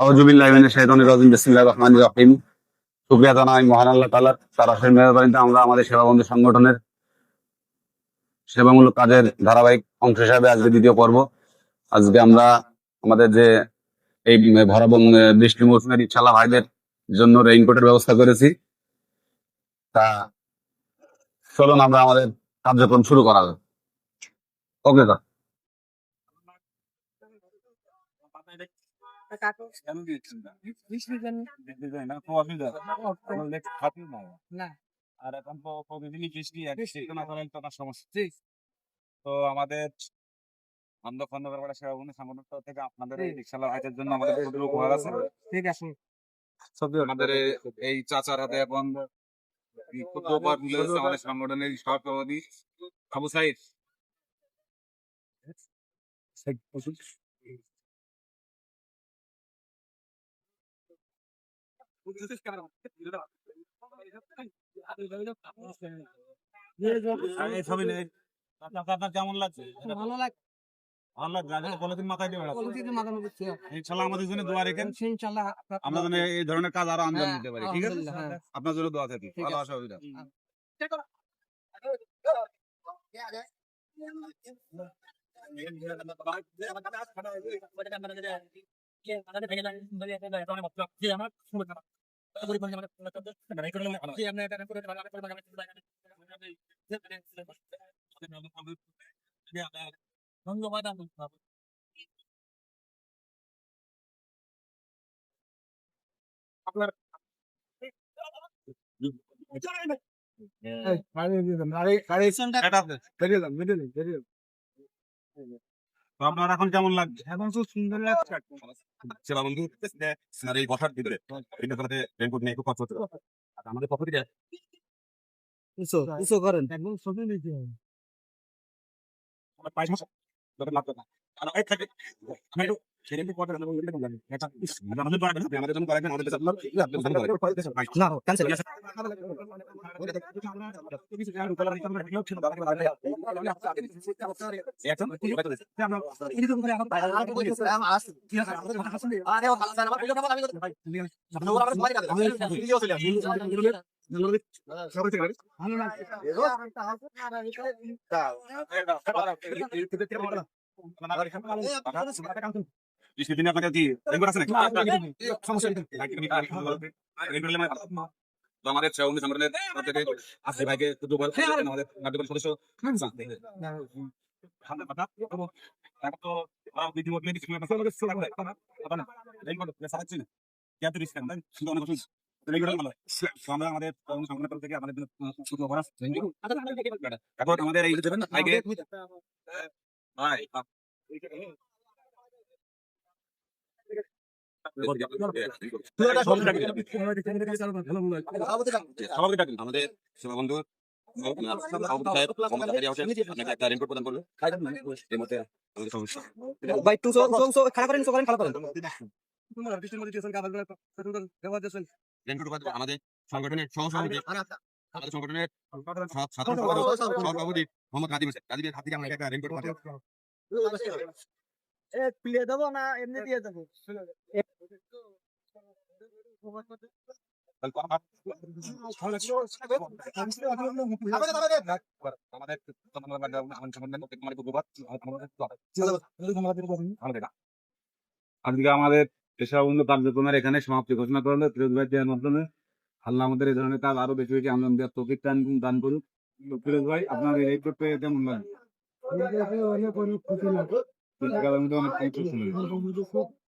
আউযু বিল্লাহি মিনাশ শাইতানির রাজিম। বিসমিল্লাহির রহমানির রহিম। শুকরিয়া জানাই মহান আল্লাহ তাআলার, তার অশেষ মেহেরবানিতে আমরা আমাদের সেবা বন্ধু সংগঠনের সেবামূলক কাজের ধারাবাহিক অংশ হিসাবে আজকে দ্বিতীয় পর্ব। আজকে আমরা আমাদের যে এই ভরা বৃষ্টি মৌসুমের রিকশাওয়ালা ভাইদের জন্য রেইনকোটের ব্যবস্থা করেছি। তা চলুন আমরা আমাদের কার্যক্রম শুরু করা যাক। Okay sir. আর এখন তো প্রতিদিনই বৃষ্টি একটু না করেন তো সমস্যা। তো আমাদের খন্দকার সেবা বন্ধু সংগঠন থেকে আপনাদের এই রিকশাওয়ালা ভাইদের জন্য আমাদের ক্ষুদ্র উপহার আছে। ঠিক আছে, আমাদের এই চাচার হাতে এখন ক্ষুদ্র উপহার তুলে দিচ্ছে আমাদের সংগঠনের সহসভাপতি আবু সাইদ। আপনার কেমন লাগছে? ভালো লাগছে। ভালো লাগছে, পলিথিন মাথায় দিয়ে বেড়াচ্ছে। ইনশাল্লাহ আমাদের জন্য দোয়া রেখেন, আমরা যেন এই ধরনের কাজ আরো আঞ্জাম দিতে পারি। ঠিক আছে, আপনার জন্য দোয়া থাকি। ভালো অসুবিধা। আপনার আপনার এখন কেমন লাগছে? এখন খুব সুন্দর লাগছে। সেবা বন্ধু আর এই বসার ভিতরে রেনকোট নিয়ে খুব কষ্ট হচ্ছে। আমাদের পক্ষ থেকে করেন একদম ছবি নিতে হবে। আমার 22 মাস ধরে লাগতো না। আর এই থাকে আমি একটু সেরে একটু কথা বলতে বলতে জানি। এটা আমাদের বাড়ি না, আমাদের জন্য করেন, আমাদের কাছে আপনার আপনি জানেন না ক্যান্সেল দিনে আপনার কি রেনকোট আছে নাকি? তো আমাদের সেবা বন্ধু সংগঠনের প্রত্যেকে আসে ভাইকে দুবার আমাদের কার্যকরী সদস্য আমাদের সংগঠনের থেকে আমাদের আমাদের এই ভাইকে ভাই আমাদের সেবা বন্ধু একটা রেনকোট প্রদান করলো। ভাই একটু খারাপ করেন খারাপ করেন আমাদের সংগঠনের সহসভাপতি আমাদের সংগঠনের সহসভাপতি মোহাম্মদ কাদিম হোসেন। কাদিমের হাত থেকে আমরা একটা রেনকোট পাঠাই। প্লে দেবো না এমনি দিয়ে দেবো। আজকে আমাদের পেশা বন্ধু কার্যক্রমের এখানে সমাপ্তি ঘোষণা করলো ফিরোজ ভাই দেওয়ার মাধ্যমে। আল্লাহ আমাদের এই ধরনের কাজ আরো বেশি বেশি আনন্দ দেওয়ার তৌফিক দান করুন। ফিরোজ ভাই আপনার এই করতে কেমন লাগে? অনেক খুশি লাগে। অনেক খুশি লাগে।